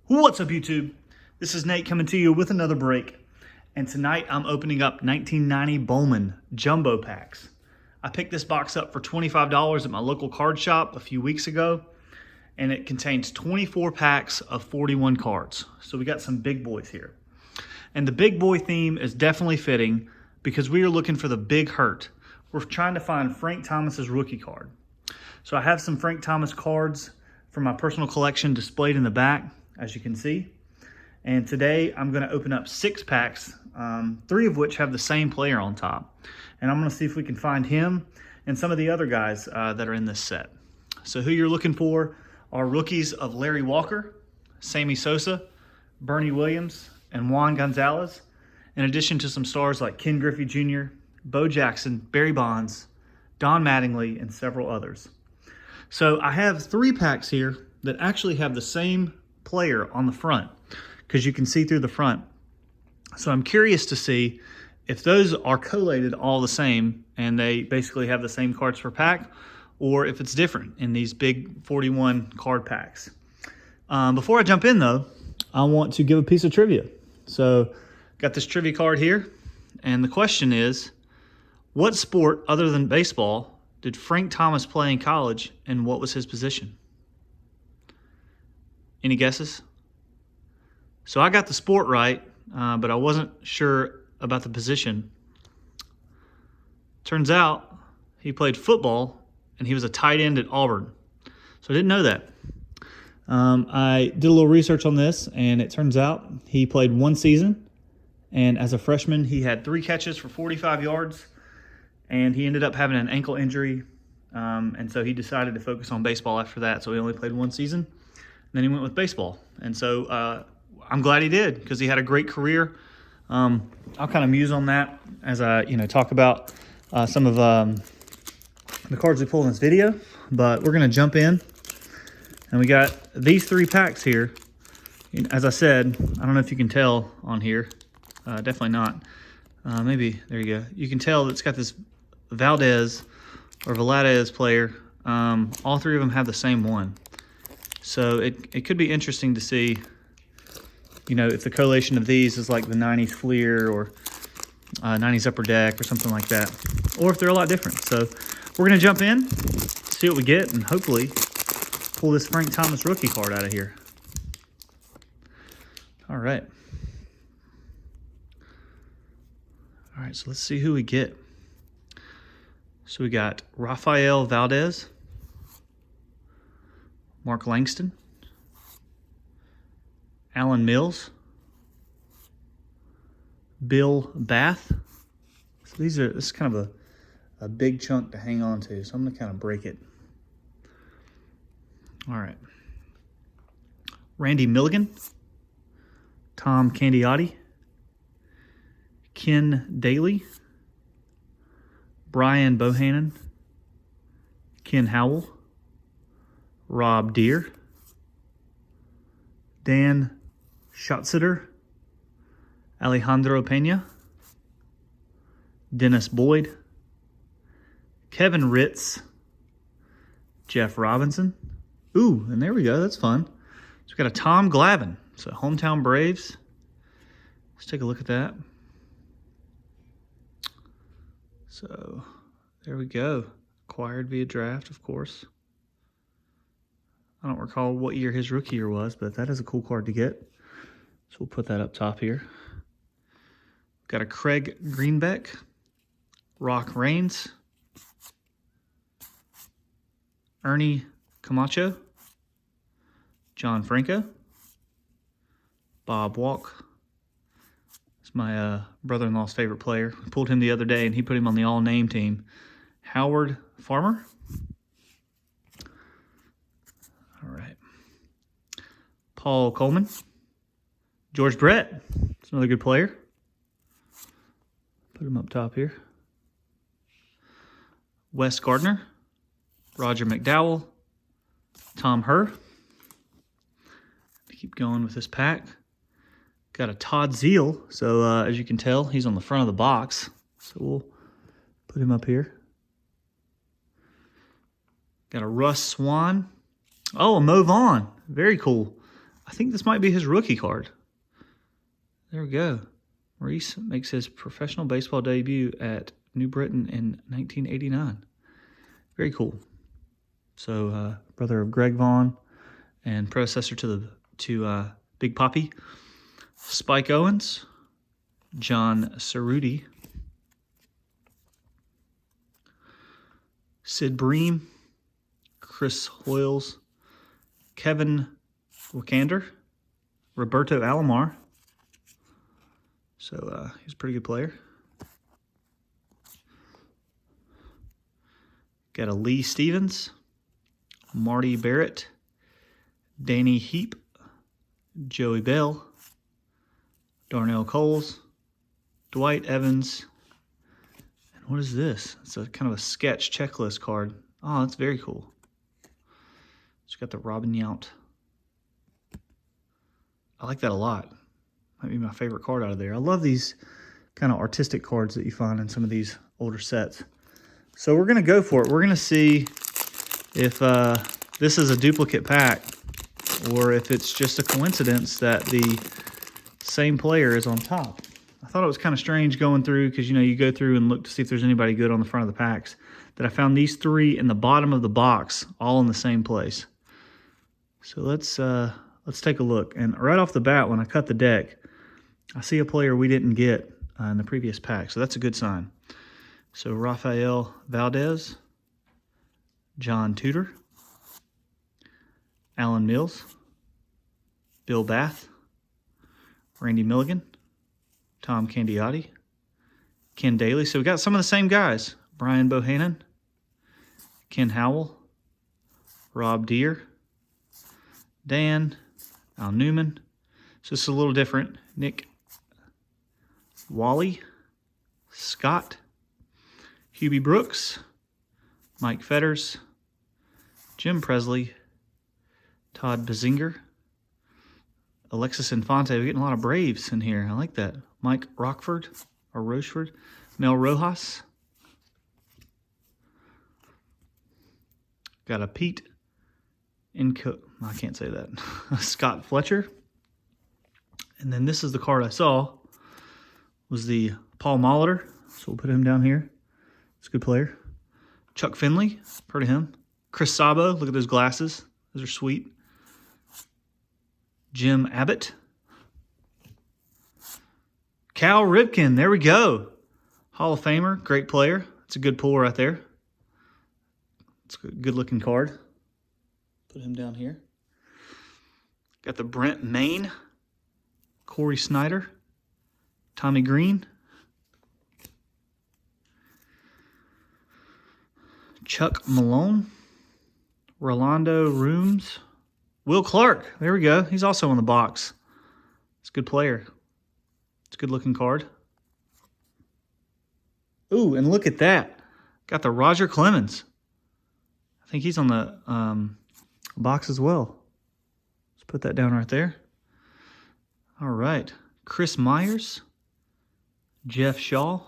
What's up, YouTube? This is Nate coming to you with another break. And tonight I'm opening up 1990 Bowman Jumbo packs. I picked this box up for $25 at my local card shop a few weeks ago. And it contains 24 packs of 41 cards. So we got some big boys here. And the big boy theme is definitely fitting because we are looking for the big hurt. We're trying to find Frank Thomas's rookie card. So I have some Frank Thomas cards from my personal collection displayed in the back, as you can see. And today I'm going to open up 6 packs, 3 of which have the same player on top. And I'm going to see if we can find him and some of the other guys that are in this set. So who you're looking for are rookies of Larry Walker, Sammy Sosa, Bernie Williams, and Juan Gonzalez, in addition to some stars like Ken Griffey Jr., Bo Jackson, Barry Bonds, Don Mattingly, and several others. So I have 3 packs here that actually have the same player on the front, because you can see through the front. So I'm curious to see if those are collated all the same and they basically have the same cards per pack, or if it's different in these big 41 card packs. Before I jump in though, I want to give a piece of trivia. So got this trivia card here, and the question is, what sport other than baseball did Frank Thomas play in college, and what was his position? Any guesses? So I got the sport right, but I wasn't sure about the position. Turns out he played football, and he was a tight end at Auburn. So I didn't know that. I did a little research on this, and it turns out he played 1 season, and as a freshman, he had 3 catches for 45 yards, and he ended up having an ankle injury, and so he decided to focus on baseball after that, so he only played 1 season, and then he went with baseball. And so I'm glad he did, because he had a great career. I'll kind of muse on that as I talk about some of the cards we pull in this video, but we're going to jump in. And we got these 3 packs here. As I said, I don't know if you can tell on here. Definitely not. Maybe, there you go. You can tell it's got this Valdez or Valadez player. All 3 of them have the same one. So it could be interesting to see, if the collation of these is like the 90s Fleer or 90s Upper Deck or something like that. Or if they're a lot different. So we're going to jump in, see what we get, and hopefully pull this Frank Thomas rookie card out of here. All right. All right, so let's see who we get. So we got Rafael Valdez, Mark Langston, Alan Mills, Bill Bath. So this is kind of a big chunk to hang on to, so I'm going to kind of break it. All right. Randy Milligan, Tom Candiotti, Ken Daly, Brian Bohannon, Ken Howell, Rob Deere, Dan Schatzeder, Alejandro Pena, Dennis Boyd, Kevin Ritz, Jeff Robinson. Ooh, and there we go. That's fun. So we got a Tom Glavine. So hometown Braves. Let's take a look at that. So there we go. Acquired via draft, of course. I don't recall what year his rookie year was, but that is a cool card to get. So we'll put that up top here. Got a Craig Greenbeck, Rock Raines, Ernie Camacho, John Franco, Bob Walk. It's my brother-in-law's favorite player. I pulled him the other day, and he put him on the all-name team. Howard Farmer. All right. Paul Coleman. George Brett. It's another good player. Put him up top here. Wes Gardner. Roger McDowell. Tom Herr. Keep going with this pack. Got a Todd Zeal. So as you can tell, he's on the front of the box. So we'll put him up here. Got a Russ Swan. Oh, a Mo Vaughn. Very cool. I think this might be his rookie card. There we go. Maurice makes his professional baseball debut at New Britain in 1989. Very cool. So, brother of Greg Vaughn and predecessor to Big Papi. Spike Owens, John Cerruti, Sid Bream, Chris Hoyles, Kevin Wikander, Roberto Alomar. So he's a pretty good player. Got a Lee Stevens, Marty Barrett, Danny Heap, Joey Bell, Darnell Coles, Dwight Evans, and what is this? It's a kind of a sketch checklist card. Oh, that's very cool. It's got the Robin Yount. I like that a lot. Might be my favorite card out of there. I love these kind of artistic cards that you find in some of these older sets. So we're going to go for it. We're going to see if this is a duplicate pack or if it's just a coincidence that the same player is on top. I thought it was kind of strange going through because, you know, you go through and look to see if there's anybody good on the front of the packs, that I found these three in the bottom of the box all in the same place. So let's take a look. And right off the bat, when I cut the deck, I see a player we didn't get in the previous pack, so that's a good sign. So Rafael Valdez, John Tudor, Alan Mills, Bill Bath, Randy Milligan, Tom Candiotti, Ken Daly. So we got some of the same guys. Brian Bohannon, Ken Howell, Rob Deere, Dan, Al Newman. So it's a little different. Nick Wally, Scott, Hubie Brooks, Mike Fetters, Jim Presley, Todd Bazinger, Alexis Infante. We're getting a lot of Braves in here. I like that. Mike Rockford or Rocheford, Mel Rojas. Got a Pete I can't say that. Scott Fletcher. And then this is the card I saw, was the Paul Molitor. So we'll put him down here. He's a good player. Chuck Finley, heard of him. Chris Sabo, look at those glasses. Those are sweet. Jim Abbott. Cal Ripken, there we go. Hall of Famer, great player. It's a good pull right there. It's a good looking card. Put him down here. Got the Brent Maine, Corey Snyder, Tommy Green, Chuck Malone, Rolando Rooms, Will Clark. There we go. He's also in the box. It's a good player. It's a good looking card. Ooh, and look at that. Got the Roger Clemens. I think he's on the box as well. Let's put that down right there. All right. Chris Myers, Jeff Shaw.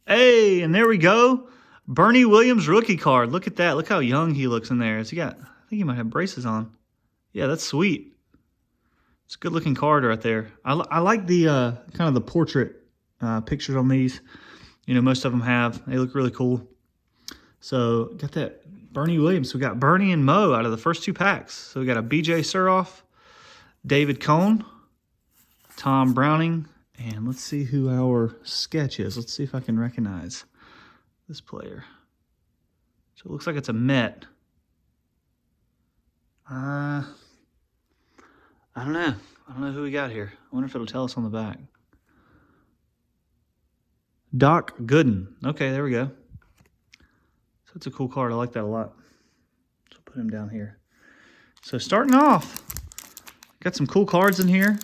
Hey, and there we go. Bernie Williams rookie card. Look at that. Look how young he looks in there. Has he got, I think he might have braces on. Yeah, that's sweet. It's a good looking card right there. I like the kind of the portrait pictures on these. You know, most of them have. They look really cool. So got that Bernie Williams. We got Bernie and Mo out of the first two packs. So we got a BJ Suroff, David Cone, Tom Browning, and let's see who our sketch is. Let's see if I can recognize this player. So it looks like it's a Met. I don't know. I don't know who we got here. I wonder if it'll tell us on the back. Doc Gooden. Okay, there we go. So it's a cool card. I like that a lot. So put him down here. So starting off, got some cool cards in here.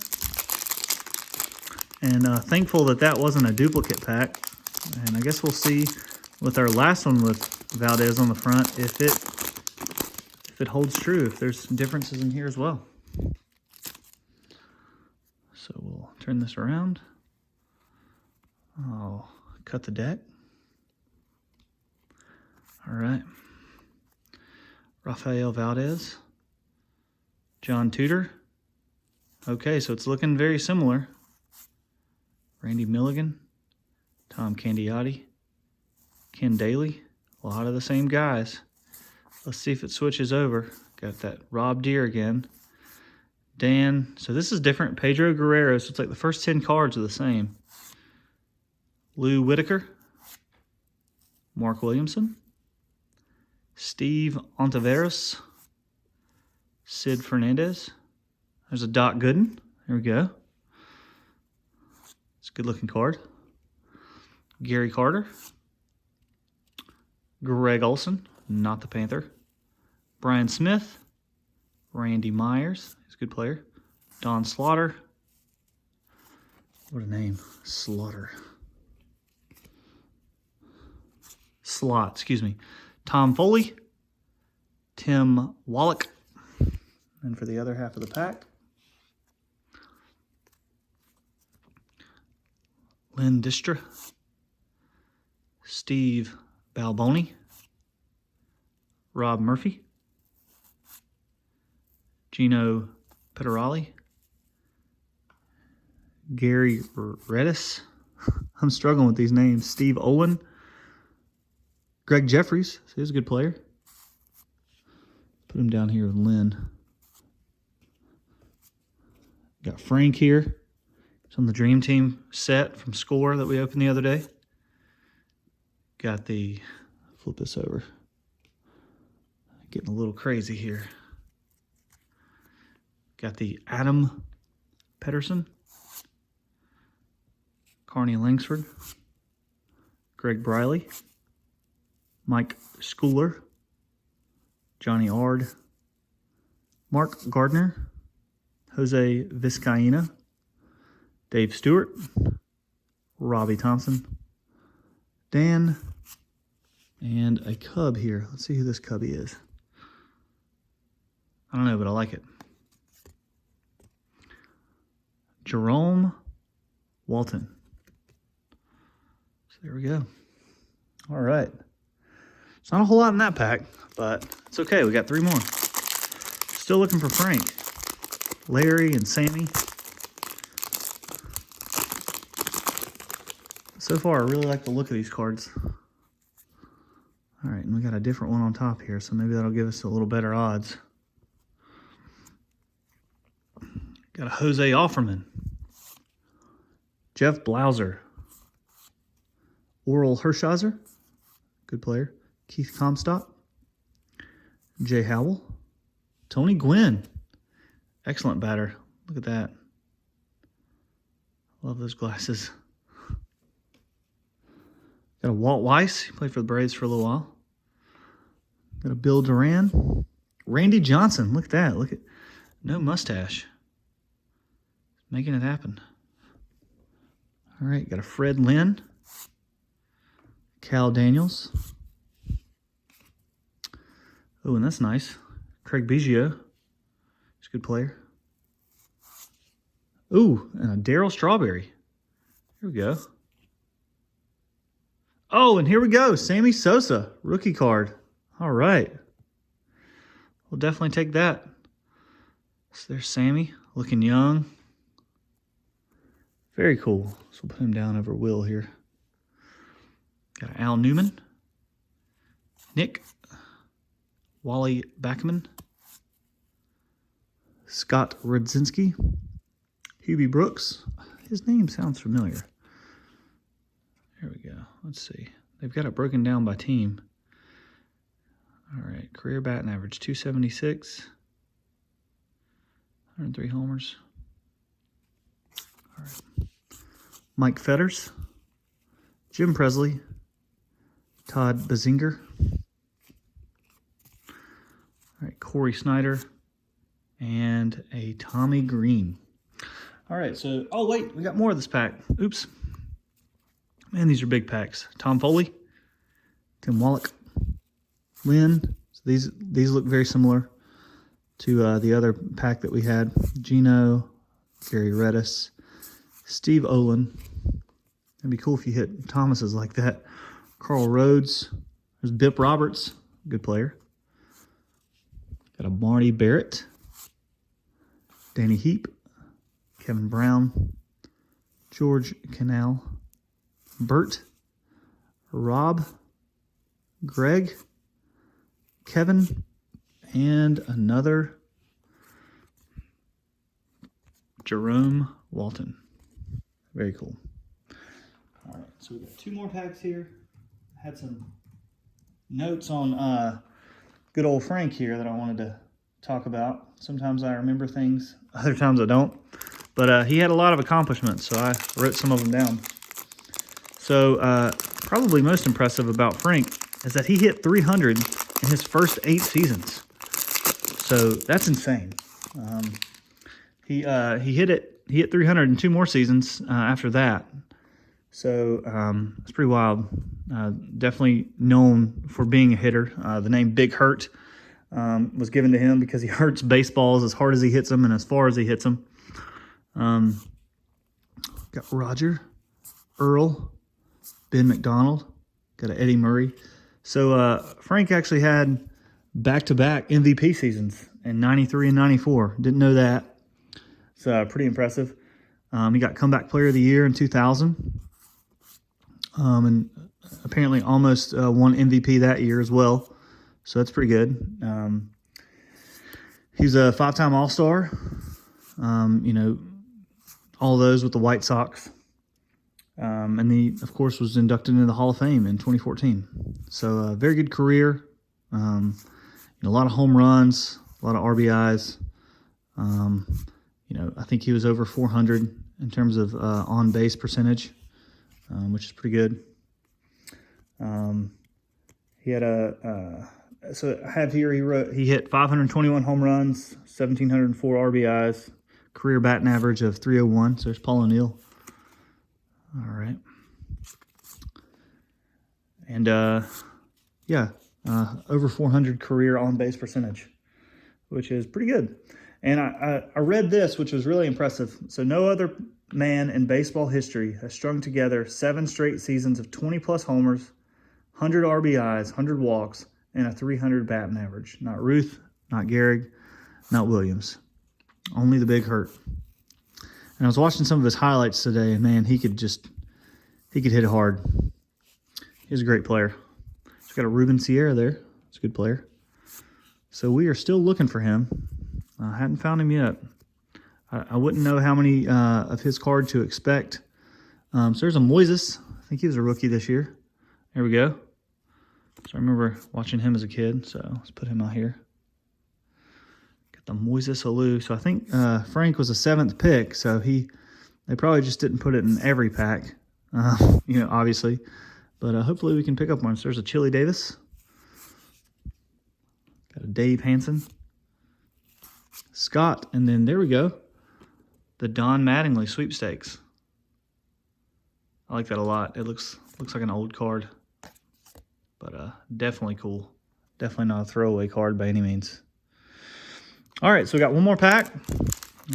And thankful that that wasn't a duplicate pack. And I guess we'll see with our last one with Valdez on the front if it holds true, if there's differences in here as well. So we'll turn this around. I'll cut the deck. All right. Rafael Valdez, John Tudor, Okay, so it's looking very similar. Randy Milligan, Tom Candiotti, Ken Daly, a lot of the same guys. Let's see if it switches over. Got that Rob Deere again. Dan, so this is different. Pedro Guerrero, so it's like the first 10 cards are the same. Lou Whitaker, Mark Williamson, Steve Ontiveros, Sid Fernandez. There's a Doc Gooden. There we go. It's a good looking card. Gary Carter, Greg Olson, not the Panther, Brian Smith, Randy Myers, he's a good player, Don Slaughter, what a name, Slaughter, Slot, excuse me, Tom Foley, Tim Wallach, and for the other half of the pack, Lynn Distra, Steve Balboni, Rob Murphy, Gino Peterali, Gary Redis, I'm struggling with these names, Steve Owen, Greg Jeffries, so he's a good player. Put him down here with Lynn. Got Frank here. It's on the Dream Team set from Score that we opened the other day. Got the, flip this over. Getting a little crazy here. Got the Adam Pedersen, Carney Langsford, Greg Briley, Mike Schooler, Johnny Ard, Mark Gardner, Jose Vizcaína, Dave Stewart, Robbie Thompson, Dan, and a Cub here. Let's see who this Cubby is. I don't know, but I like it. Jerome Walton. So there we go. All right. It's not a whole lot in that pack, but it's okay. We got 3 more. Still looking for Frank, Larry, and Sammy. So far, I really like the look of these cards. All right, and we got a different one on top here, so maybe that'll give us a little better odds. Got a Jose Offerman, Jeff Blauser, Oral Hershiser, good player, Keith Comstock, Jay Howell, Tony Gwynn, excellent batter. Look at that. Love those glasses. Got a Walt Weiss, he played for the Braves for a little while. Got a Bill Duran, Randy Johnson, look at that, look at, no mustache. Making it happen. All right, got a Fred Lynn, Cal Daniels. Oh, and that's nice. Craig Biggio, he's a good player. Ooh, and a Darryl Strawberry. Here we go. Oh, and here we go. Sammy Sosa, rookie card. All right. We'll definitely take that. So there's Sammy, looking young. Very cool. So we'll put him down over Will here. Got Al Newman, Nick, Wally Backman, Scott Rudzinski, Hubie Brooks. His name sounds familiar. Here we go. Let's see. They've got it broken down by team. All right. Career batting average 276. 103 homers. All right. Mike Fetters. Jim Presley. Todd Bazinger. All right. Corey Snyder. And a Tommy Green. All right. So, oh, wait. We got more of this pack. Oops. Man, these are big packs. Tom Foley, Tim Wallach, Lynn. So these look very similar to the other pack that we had. Gino, Gary Redis, Steve Olin. It'd be cool if you hit Thomas's like that. Carl Rhodes. There's Bip Roberts, good player. Got a Marty Barrett, Danny Heap, Kevin Brown, George Canal, Bert, Rob, Greg, Kevin, and another Jerome Walton. Very cool. All right, so we've got 2 more packs here. Had some notes on good old Frank here that I wanted to talk about. Sometimes I remember things, other times I don't. But he had a lot of accomplishments, so I wrote some of them down. So probably most impressive about Frank is that he hit 300 in his first 8 seasons. So that's insane. He hit 300 in 2 more seasons after that. So it's pretty wild. Definitely known for being a hitter. The name Big Hurt was given to him because he hurts baseballs as hard as he hits them and as far as he hits them. Got Roger, Earl, Ben McDonald, got an Eddie Murray. So Frank actually had back-to-back MVP seasons in 93 and 94. Didn't know that. It's pretty impressive. He got Comeback Player of the Year in 2000. And apparently almost won MVP that year as well. So that's pretty good. He's a 5-time All-Star. You know, all those with the White Sox. And he, of course, was inducted into the Hall of Fame in 2014. So a very good career. You know, a lot of home runs, a lot of RBIs. You know, I think he was over 400 in terms of on-base percentage, which is pretty good. He had so I have here, he hit 521 home runs, 1,704 RBIs, career batting average of 301. So there's Paul O'Neill. All right. And, yeah, over 400 career on-base percentage, which is pretty good. And I read this, which was really impressive. So no other man in baseball history has strung together 7 straight seasons of 20-plus homers, 100 RBIs, 100 walks, and a 300 batting average. Not Ruth, not Gehrig, not Williams. Only the Big Hurt. And I was watching some of his highlights today, and man, he could hit it hard. He's a great player. He's got a Ruben Sierra there. He's a good player. So we are still looking for him. I hadn't found him yet. I wouldn't know how many of his card to expect. So there's a Moises. I think he was a rookie this year. There we go. So I remember watching him as a kid. So let's put him out here. Got the Moises Alou. So I think Frank was a 7th pick. So they probably just didn't put it in every pack. You know, obviously. But hopefully we can pick up one. So there's a Chili Davis. Got a Dave Hansen. Scott, and then there we go, the Don Mattingly sweepstakes. I like that a lot. It looks like an old card, but definitely cool. Definitely not a throwaway card by any means. All right, so we got one more pack.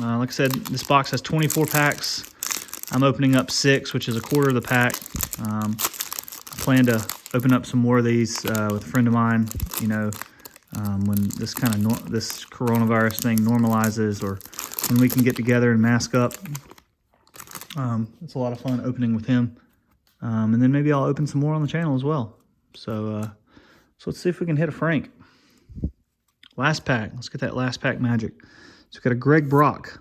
Like I said, this box has 24 packs. I'm opening up 6, which is a quarter of the pack. I plan to open up some more of these with a friend of mine, you know, when this this coronavirus thing normalizes, or when we can get together and mask up. It's a lot of fun opening with him. And then maybe I'll open some more on the channel as well. So let's see if we can hit a Frank. Last pack. Let's get that last pack magic. So we've got a Greg Brock,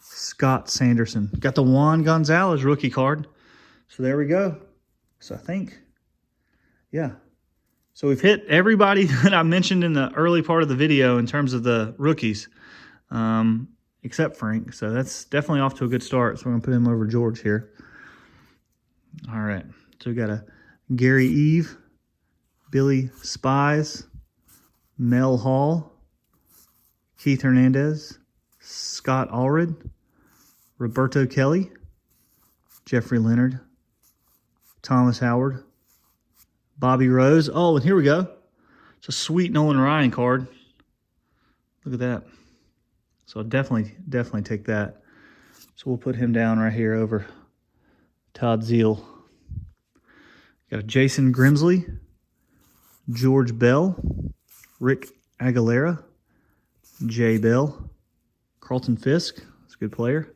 Scott Sanderson. Got the Juan Gonzalez rookie card. So there we go. So I think, yeah. So we've hit everybody that I mentioned in the early part of the video in terms of the rookies, except Frank. So that's definitely off to a good start. So we're going to put him over George here. All right. So we got a Gary Eve, Billy Spies, Mel Hall, Keith Hernandez, Scott Allred, Roberto Kelly, Jeffrey Leonard, Thomas Howard, Bobby Rose. Oh, and here we go. It's a sweet Nolan Ryan card. Look at that. So I'll definitely take that. So we'll put him down right here over Todd Zeal. Got a Jason Grimsley, George Bell, Rick Aguilera, Jay Bell, Carlton Fisk. That's a good player.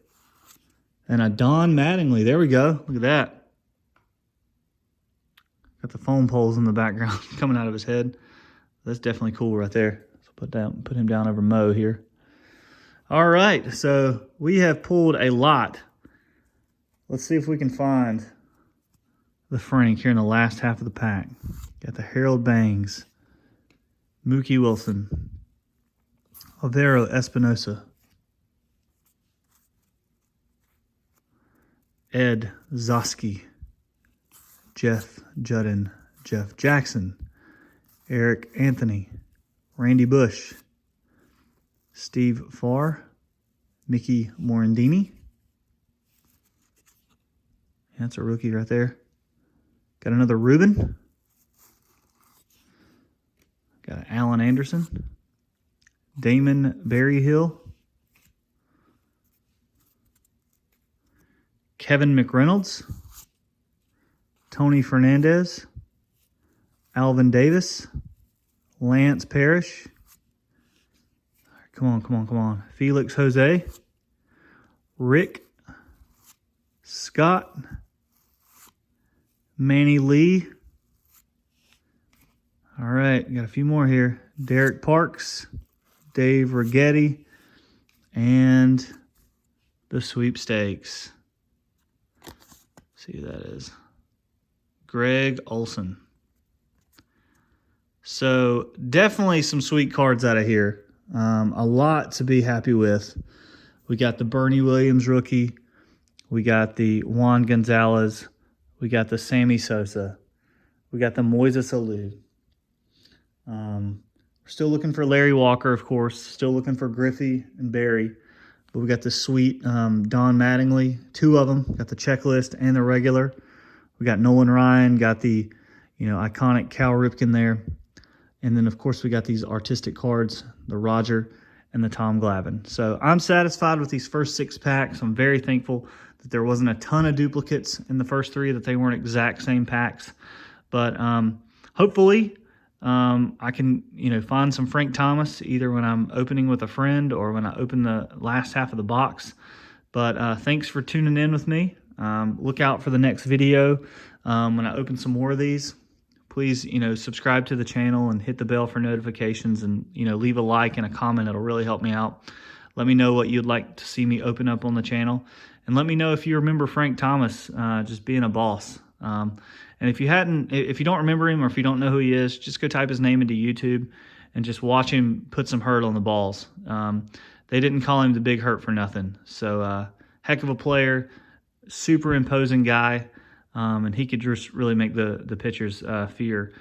And a Don Mattingly. There we go. Look at that. Got the phone poles in the background coming out of his head. That's definitely cool right there. So put him down over Mo here. All right, so we have pulled a lot. Let's see if we can find the Frank here in the last half of the pack. Got the Harold Bangs, Mookie Wilson, Alvaro Espinosa, Ed Zosky, Jeff Judden, Jeff Jackson, Eric Anthony, Randy Bush, Steve Farr, Mickey Morandini. That's a rookie right there. Got another Ruben. Got an Alan Anderson. Damon Berryhill. Kevin McReynolds. Tony Fernandez. Alvin Davis. Lance Parrish. Come on. Felix Jose. Rick Scott. Manny Lee. All right, got a few more here. Derek Parks, Dave Rigetti, and the sweepstakes. Let's see who that is. Greg Olson. So definitely some sweet cards out of here. A lot to be happy with. We got the Bernie Williams rookie. We got the Juan Gonzalez. We got the Sammy Sosa. We got the Moises Alou. We're still looking for Larry Walker, of course. Still looking for Griffey and Barry. But we got the sweet Don Mattingly. 2 of them. Got the checklist and the regular. We got Nolan Ryan. Got the iconic Cal Ripken there. And then, of course, we got these artistic cards, the Roger and the Tom Glavine. So I'm satisfied with these first 6 packs. I'm very thankful that there wasn't a ton of duplicates in the first 3, that they weren't exact same packs. But hopefully I can find some Frank Thomas either when I'm opening with a friend or when I open the last half of the box. But thanks for tuning in with me. Look out for the next video when I open some more of these. Please, subscribe to the channel and hit the bell for notifications, and, leave a like and a comment. It'll really help me out. Let me know what you'd like to see me open up on the channel. And let me know if you remember Frank Thomas just being a boss. And if you don't remember him, or if you don't know who he is, just go type his name into YouTube and just watch him put some hurt on the balls. They didn't call him the Big Hurt for nothing. So heck of a player, super imposing guy. And he could just really make the pitchers fear,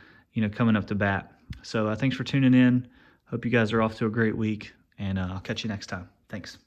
coming up to bat. So thanks for tuning in. Hope you guys are off to a great week, and I'll catch you next time. Thanks.